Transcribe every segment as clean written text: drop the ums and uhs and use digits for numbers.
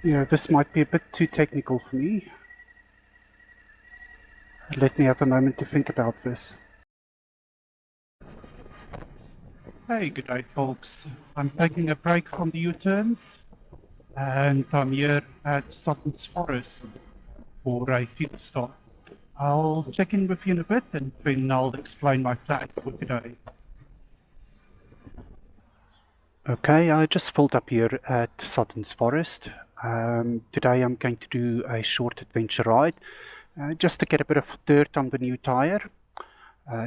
Yeah, this might be a bit too technical for me. Let me have a moment to think about this. Hey, good day folks. I'm taking a break from the U-turns and I'm here at Sutton's Forest for a field stop. I'll check in with you in a bit and then I'll explain my plans for today. Okay, I just filled up here at Sutton's Forest. Today I'm going to do a short adventure ride just to get a bit of dirt on the new tire.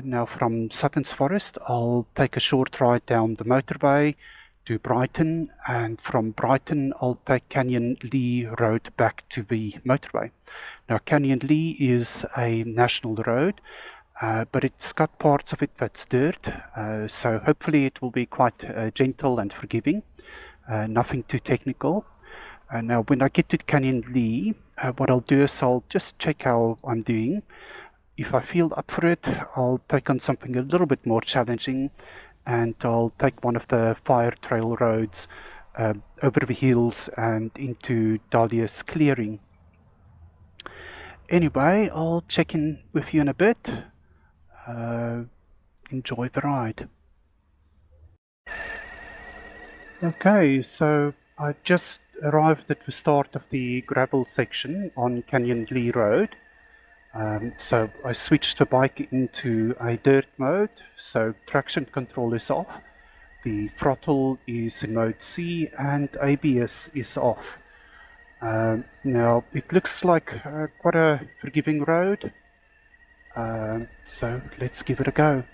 Now from Sutton's Forest I'll take a short ride down the motorway to Brighton, and from Brighton I'll take Canyonleigh Road back to the motorway. Now Canyonleigh is a national road, but it's got parts of it that's dirt, so hopefully it will be quite gentle and forgiving, nothing too technical. Now when I get to Canyonleigh, what I'll do is I'll just check how I'm doing. If I feel up for it, I'll take on something a little bit more challenging, and I'll take one of the fire trail roads over the hills and into Dahlia's clearing. Anyway, I'll check in with you in a bit. Enjoy the ride. Okay, so I just arrived at the start of the gravel section on Canyonleigh Road. So I switched the bike into a dirt mode, so traction control is off, the throttle is in mode C, and ABS is off. Now it looks like quite a forgiving road, so let's give it a go.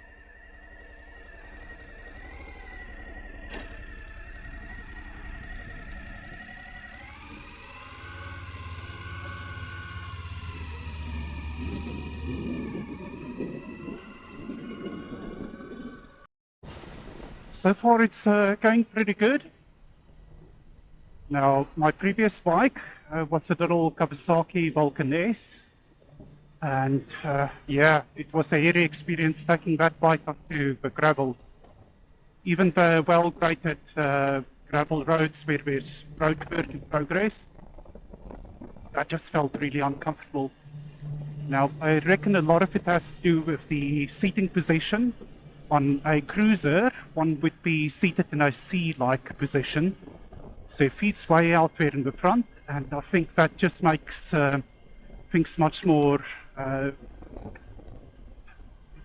So far it's going pretty good. Now my previous bike was a little Kawasaki Vulcan S, and yeah, it was a hairy experience taking that bike onto the gravel. Even the well-graded gravel roads where there's road work in progress, that just felt really uncomfortable. Now I reckon a lot of it has to do with the seating position. On a cruiser, one would be seated in a C-like position, so feet's way out there in the front, and I think that just makes things much more,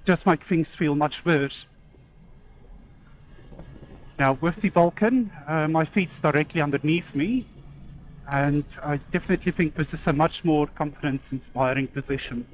just make things feel much worse. Now with the Vulcan, my feet's directly underneath me, and I definitely think this is a much more confidence-inspiring position.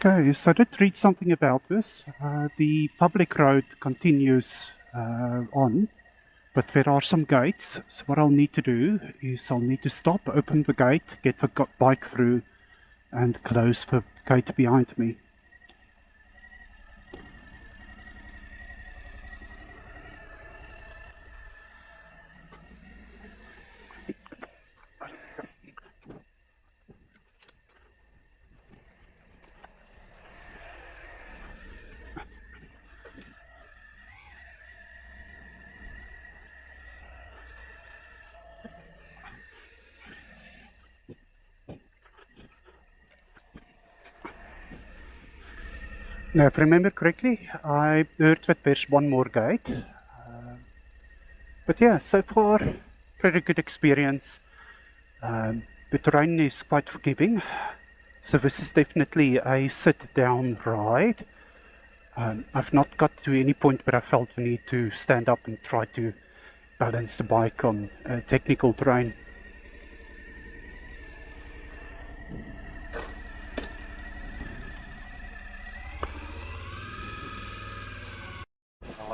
Okay, so I did read something about this. The public road continues on, but there are some gates. So what I'll need to do is I'll need to stop, open the gate, get the bike through, and close the gate behind me. Now, if I remember correctly, I heard that there's one more gate. But yeah, so far, pretty good experience. The terrain is quite forgiving, so this is definitely a sit-down ride. I've not got to any point where I felt the need to stand up and try to balance the bike on technical terrain.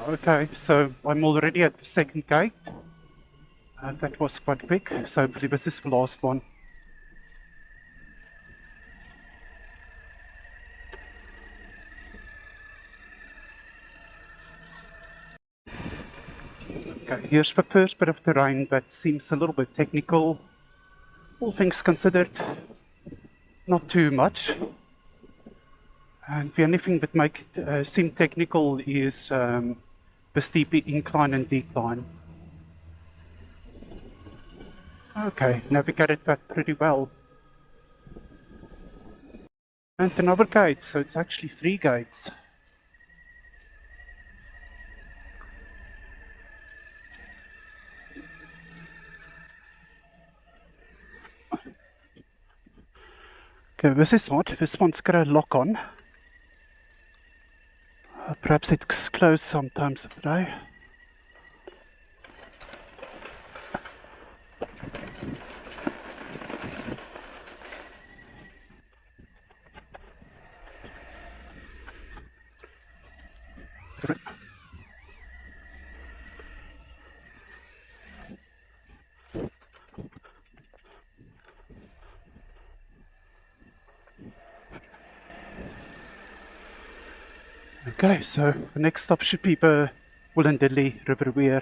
Okay, so I'm already at the second gate. That was quite quick, so hopefully this is the last one. Okay, here's the first bit of terrain that seems a little bit technical. All things considered, not too much. And the only thing that make it seem technical is the steep incline and decline. Okay, navigated that pretty well. And another gate, so it's actually 3 gates. Okay, this is odd. This one's got a lock on. Perhaps it's closed sometimes of the day. Okay, so the next stop should be the Wollondilly River Weir.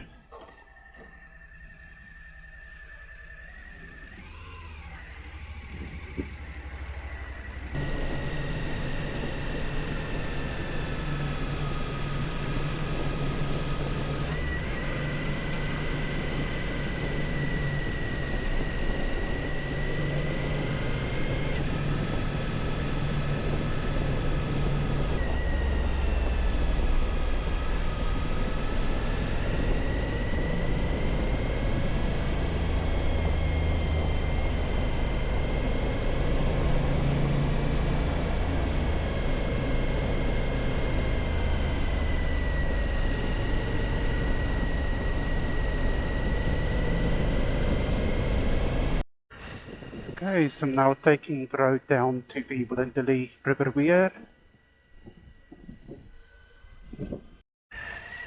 Okay, so I'm now taking the road down to the Wollondilly River Weir.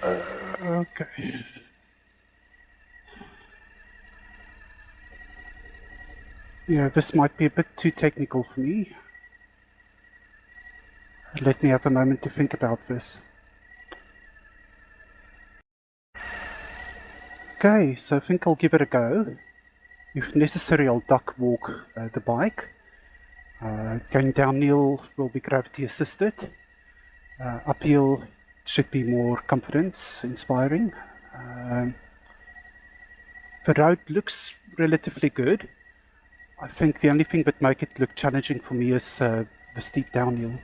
Okay. Yeah, this might be a bit too technical for me. Let me have a moment to think about this. Okay, so I think I'll give it a go. If necessary, I'll duck walk the bike. Going downhill will be gravity assisted. Uphill should be more confidence inspiring. The road looks relatively good. I think the only thing that make it look challenging for me is the steep downhill.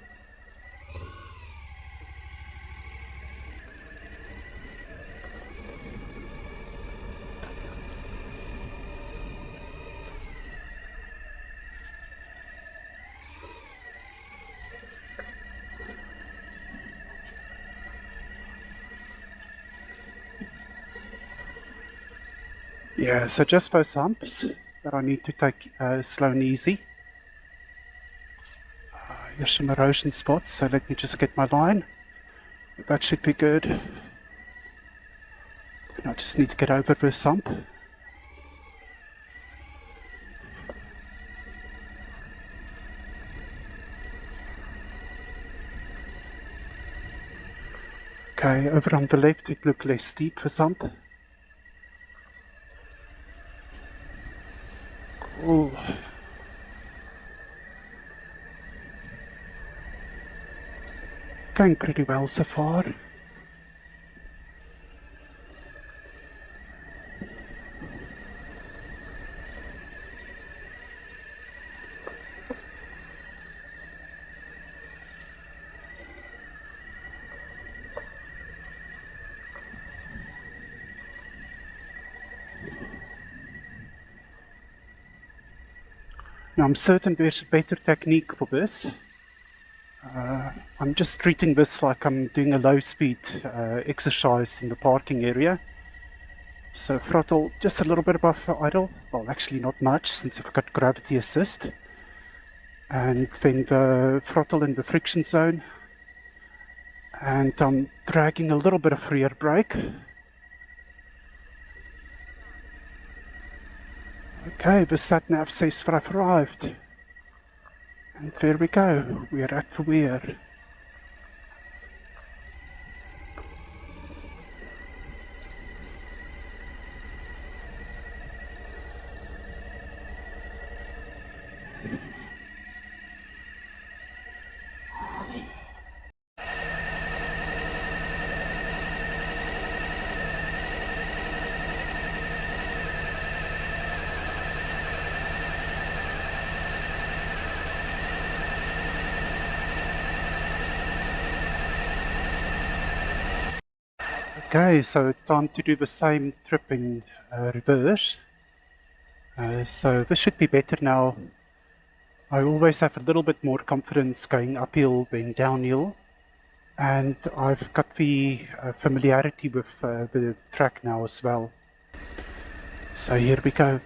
Yeah, so just those humps that I need to take slow and easy. Here's some erosion spots, so let me just get my line. That should be good. I just need to get over this hump. Okay, over on the left it looked less steep, this hump. Oh. Going pretty well so far. Now I'm certain there's a better technique for this. I'm just treating this like I'm doing a low speed exercise in the parking area. So throttle just a little bit above the idle, well actually not much since I've got gravity assist. And then the throttle in the friction zone. And I'm dragging a little bit of rear brake. Okay, the sat nav says that I've arrived. And there we go, we are at the weir. Okay, so time to do the same trip in reverse. So this should be better now. I always have a little bit more confidence going uphill than downhill, and I've got the familiarity with the track now as well. So here we go.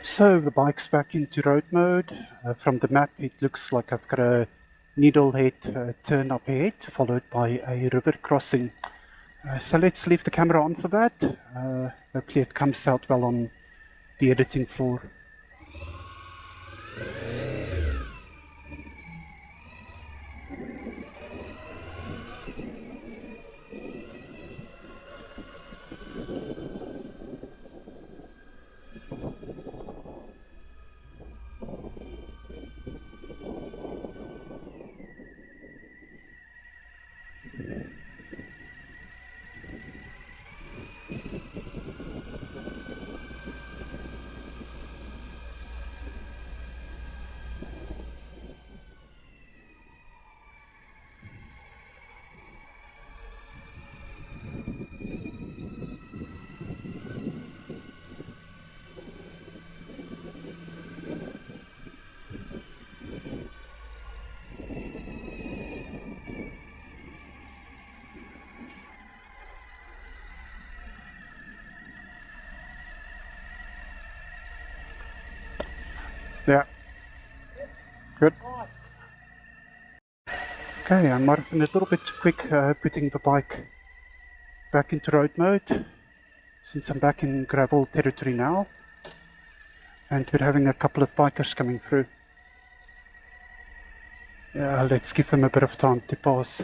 So the bike's back into road mode. From the map it looks like I've got a needlehead turn up ahead, followed by a river crossing. So let's leave the camera on for that. Hopefully it comes out well on the editing floor. Yeah, good. Okay, I might have been a little bit too quick putting the bike back into road mode, since I'm back in gravel territory now, and we're having a couple of bikers coming through. Yeah, let's give them a bit of time to pass.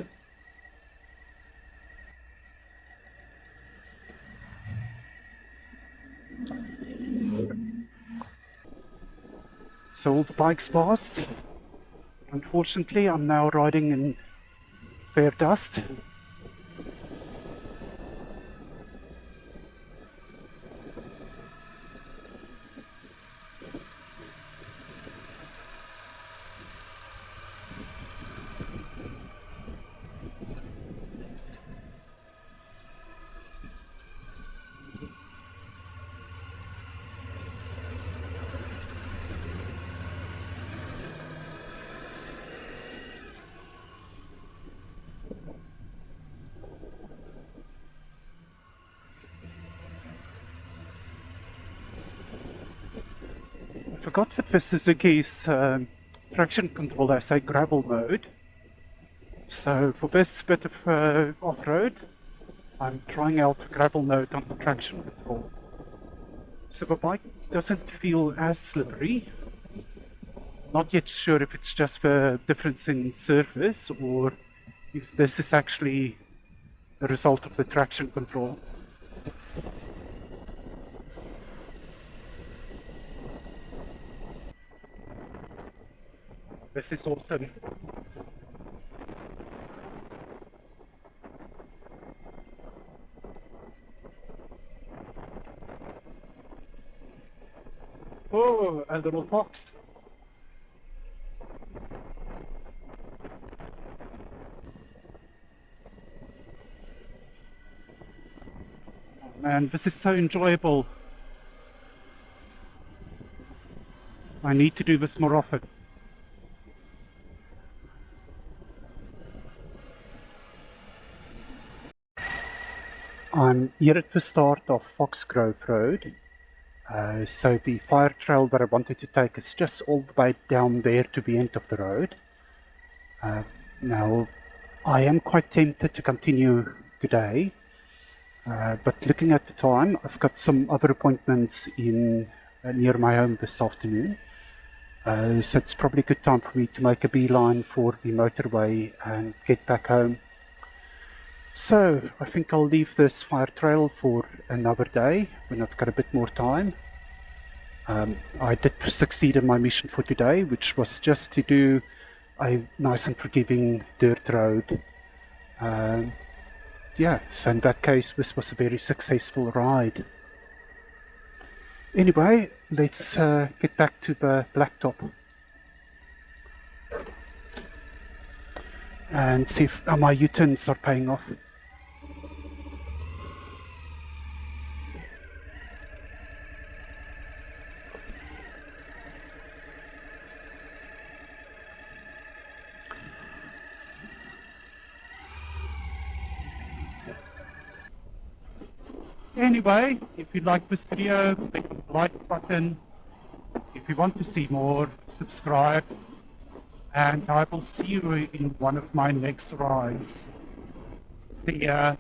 So all the bikes passed. Unfortunately, I'm now riding in bare dust. forgot that the Suzuki's traction control has a gravel mode. So for this bit of off-road, I'm trying out gravel mode on the traction control. So the bike doesn't feel as slippery. Not yet sure if it's just the difference in surface or if this is actually the result of the traction control. This is awesome. Oh, a little fox. Oh, man, this is so enjoyable. I need to do this more often. I'm here at the start of Foxgrove Road. So the fire trail that I wanted to take is just all the way down there to the end of the road. Now, I am quite tempted to continue today, but looking at the time, I've got some other appointments in near my home this afternoon. So it's probably a good time for me to make a beeline for the motorway and get back home. So I think I'll leave this fire trail for another day when I've got a bit more time. I did succeed in my mission for today, which was just to do a nice and forgiving dirt road. Yeah, so in that case this was a very successful ride. Anyway, let's get back to the blacktop and see if my U-turns are paying off. Anyway, if you like this video, click on the like button. If you want to see more, subscribe. And I will see you in one of my next rides. See ya.